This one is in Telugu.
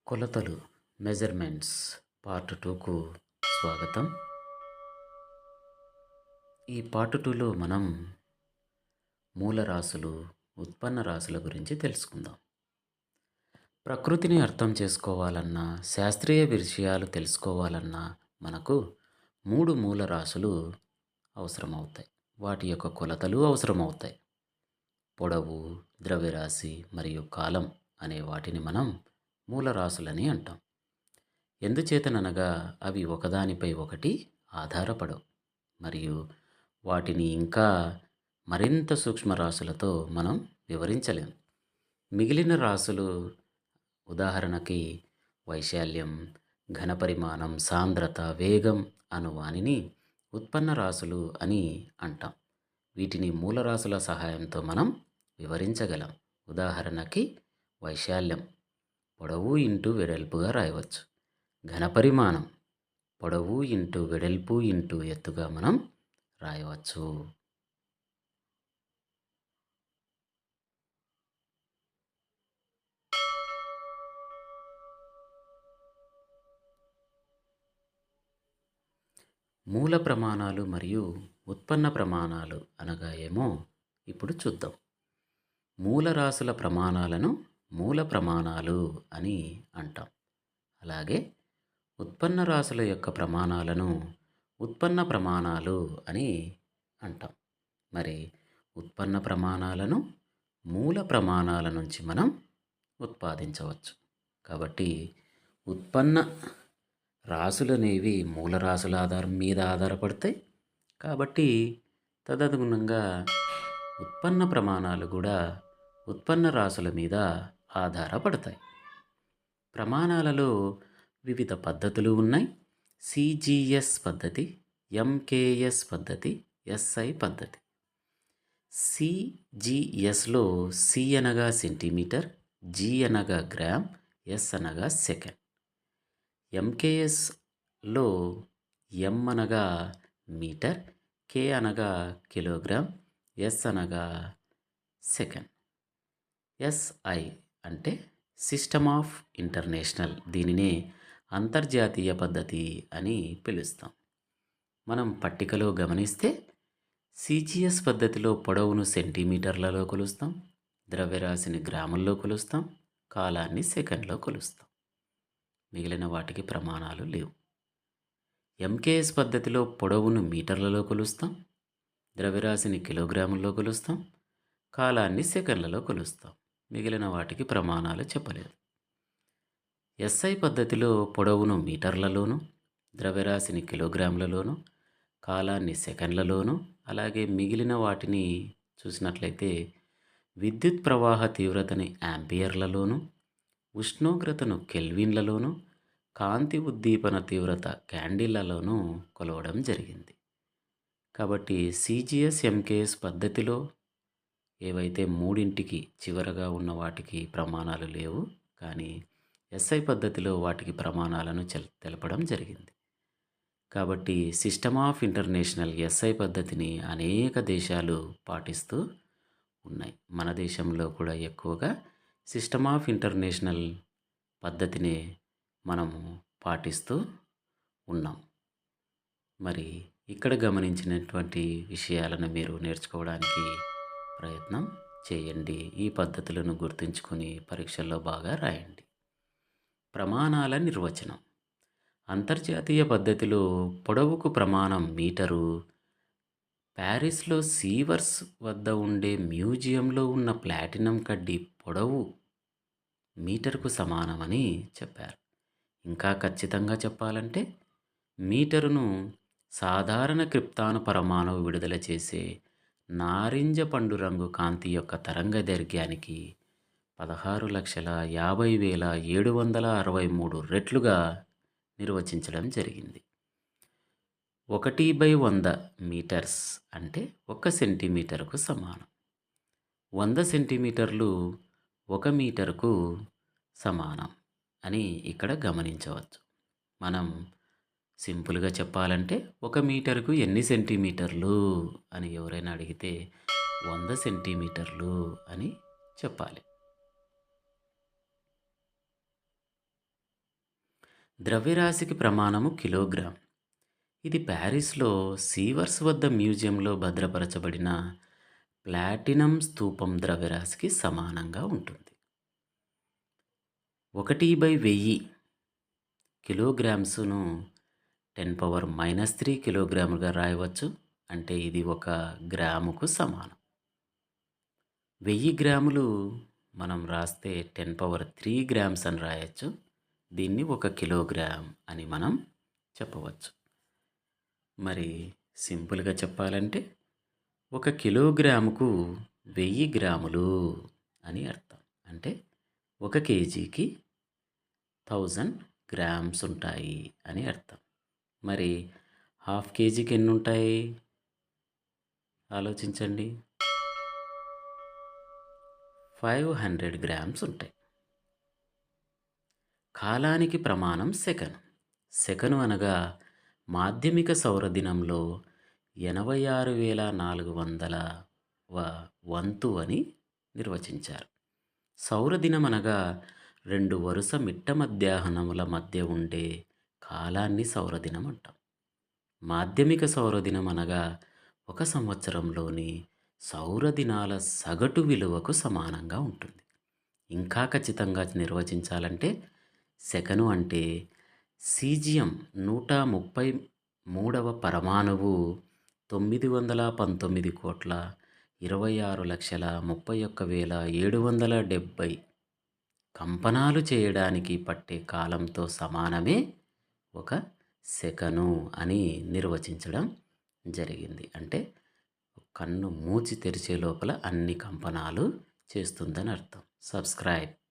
కొలతలు మెజర్మెంట్స్ పార్ట్ 2కు స్వాగతం. ఈ పార్ట్ 2లో మనం మూలరాశులు, ఉత్పన్న రాశుల గురించి తెలుసుకుందాం. ప్రకృతిని అర్థం చేసుకోవాలన్నా, శాస్త్రీయ విషయాలు తెలుసుకోవాలన్నా మనకు 3 మూలరాశులు అవసరమవుతాయి. వాటి యొక్క కొలతలు అవసరమవుతాయి. పొడవు, ద్రవ్యరాశి మరియు కాలం అనే వాటిని మనం మూలరాశులని అంటాం. ఎందుచేతననగా అవి ఒకదానిపై ఒకటి ఆధారపడవు మరియు వాటిని ఇంకా మరింత సూక్ష్మ రాశులతో మనం వివరించలేం. మిగిలిన రాశులు ఉదాహరణకి వైశాల్యం, ఘనపరిమాణం, సాంద్రత, వేగం అను వానిని ఉత్పన్న రాశులు అని అంటాం. వీటిని మూలరాశుల సహాయంతో మనం వివరించగలం. ఉదాహరణకి వైశాల్యం పొడవు ఇంటూ వెడల్పుగా రాయవచ్చు. ఘనపరిమాణం పొడవు ఇంటూ వెడల్పు ఇంటూ ఎత్తుగా మనం రాయవచ్చు. మూల ప్రమాణాలు మరియు ఉత్పన్న ప్రమాణాలు అనగా ఏమో ఇప్పుడు చూద్దాం. మూలరాశుల ప్రమాణాలను మూల ప్రమాణాలు అని అంటాం. అలాగే ఉత్పన్న రాశుల యొక్క ప్రమాణాలను ఉత్పన్న ప్రమాణాలు అని అంటాం. మరి ఉత్పన్న ప్రమాణాలను మూల ప్రమాణాల నుంచి మనం ఉత్పాదించవచ్చు. కాబట్టి ఉత్పన్న రాశులనేవి మూలరాశుల ఆధారం మీద ఆధారపడతాయి. కాబట్టి తదనుగుణంగా ఉత్పన్న ప్రమాణాలు కూడా ఉత్పన్న రాశుల మీద ఆధారపడతాయి. ప్రమాణాలలో వివిధ పద్ధతులు ఉన్నాయి. సిజిఎస్ పద్ధతి, ఎంకేఎస్ పద్ధతి, ఎస్ఐ పద్ధతి. సిజిఎస్లో సి అనగా సెంటీమీటర్, జి అనగా గ్రామ్, ఎస్ అనగా సెకండ్. ఎంకేఎస్లో ఎం అనగా మీటర్, కే అనగా కిలోగ్రామ్, ఎస్ అనగా సెకండ్. ఎస్ఐ అంటే సిస్టమ్ ఆఫ్ ఇంటర్నేషనల్, దీనినే అంతర్జాతీయ పద్ధతి అని పిలుస్తాం. మనం పట్టికలో గమనిస్తే సిజిఎస్ పద్ధతిలో పొడవును సెంటీమీటర్లలో కొలుస్తాం, ద్రవ్యరాశిని గ్రాముల్లో కొలుస్తాం, కాలాన్ని సెకండ్లో కొలుస్తాం. మిగిలిన వాటికి ప్రమాణాలు లేవు. ఎంకేఎస్ పద్ధతిలో పొడవును మీటర్లలో కొలుస్తాం, ద్రవ్యరాశిని కిలోగ్రాముల్లో కొలుస్తాం, కాలాన్ని సెకండ్లలో కొలుస్తాం. మిగిలిన వాటికి ప్రమాణాలు చెప్పలేదు. ఎస్ఐ పద్ధతిలో పొడవును మీటర్లలోను, ద్రవ్యరాశిని కిలోగ్రాములలోను, కాలాన్ని సెకండ్లలోను, అలాగే మిగిలిన వాటిని చూసినట్లయితే విద్యుత్ ప్రవాహ తీవ్రతని యాంపియర్లలోను, ఉష్ణోగ్రతను కెల్విన్లలోను, కాంతి ఉద్దీపన తీవ్రత క్యాండిళ్లలోనూ కొలవడం జరిగింది. కాబట్టి సిజిఎస్, ఎంకేఎస్ పద్ధతిలో ఏవైతే మూడింటికి చివరగా ఉన్న వాటికి ప్రమాణాలు లేవు, కానీ ఎస్ఐ పద్ధతిలో వాటికి ప్రమాణాలను తెలపడం జరిగింది. కాబట్టి సిస్టమ్ ఆఫ్ ఇంటర్నేషనల్ ఎస్ఐ పద్ధతిని అనేక దేశాలు పాటిస్తూ ఉన్నాయి. మన దేశంలో కూడా ఎక్కువగా సిస్టమ్ ఆఫ్ ఇంటర్నేషనల్ పద్ధతిని మనము పాటిస్తూ ఉన్నాం. మరి ఇక్కడ గమనించినటువంటి విషయాలను మీరు నేర్చుకోవడానికి ప్రయత్నం చేయండి. ఈ పద్ధతులను గుర్తుంచుకొని పరీక్షల్లో బాగా రాయండి. ప్రమాణాల నిర్వచనం. అంతర్జాతీయ పద్ధతిలో పొడవుకు ప్రమాణం మీటరు. ప్యారిస్లో సీవర్స్ వద్ద ఉండే మ్యూజియంలో ఉన్న ప్లాటినం కడ్డీ పొడవు మీటర్కు సమానమని చెప్పారు. ఇంకా ఖచ్చితంగా చెప్పాలంటే మీటరును సాధారణ క్రిప్తాను పరమాణువు విడుదల చేసే నారింజ పండు రంగు కాంతి యొక్క తరంగదైర్ఘ్యానికి 16,50,763 రెట్లుగా నిర్వచించడం జరిగింది. 1/100 మీటర్స్ అంటే 1 సెంటీమీటర్కు సమానం. 100 సెంటీమీటర్లు 1 మీటర్కు సమానం అని ఇక్కడ గమనించవచ్చు. మనం సింపుల్గా చెప్పాలంటే 1 మీటర్కు ఎన్ని సెంటీమీటర్లు అని ఎవరైనా అడిగితే 100 సెంటీమీటర్లు అని చెప్పాలి. ద్రవ్యరాశికి ప్రమాణము కిలోగ్రామ్. ఇది ప్యారిస్‌లో సీవర్స్ వద్ద మ్యూజియంలో భద్రపరచబడిన ప్లాటినం స్తూపం ద్రవ్యరాశికి సమానంగా ఉంటుంది. 1/1000 కిలోగ్రామ్స్‌ను 10⁻³ కిలోగ్రాములుగా రాయవచ్చు. అంటే ఇది ఒక గ్రాముకు సమానం. 1000 గ్రాములు మనం రాస్తే 10³ గ్రామ్స్ అని రాయొచ్చు. దీన్ని 1 కిలోగ్రామ్ అని మనం చెప్పవచ్చు. మరి సింపుల్‌గా చెప్పాలంటే 1 కిలోగ్రాముకు 1000 గ్రాములు అని అర్థం. అంటే 1 కేజీకి 1000 గ్రామ్స్ ఉంటాయి అని అర్థం. మరి హాఫ్ కేజీకి ఎన్నుంటాయి? ఆలోచించండి. 500 గ్రామ్స్ ఉంటాయి. కాలానికి ప్రమాణం సెకను. సెకను అనగా మాధ్యమిక సౌరదినంలో 86,400వ వంతు అని నిర్వచించారు. సౌరదినం అనగా 2 వరుస మిట్ట మధ్యాహ్నముల మధ్య ఉండే కాలాన్ని సౌరదినం అంటాం. మాధ్యమిక సౌరదినం అనగా ఒక సంవత్సరంలోని సౌరదినాల సగటు విలువకు సమానంగా ఉంటుంది. ఇంకా ఖచ్చితంగా నిర్వచించాలంటే సెకను అంటే సీజియం 133వ పరమాణువు 919,26,31,770 కంపనాలు చేయడానికి పట్టే కాలంతో సమానమే ఒక సెకను అని నిర్వచించడం జరిగింది. అంటే కన్ను మూచి తెరిచే లోపల అన్ని కంపనాలు చేస్తుందని అర్థం. సబ్స్క్రైబ్.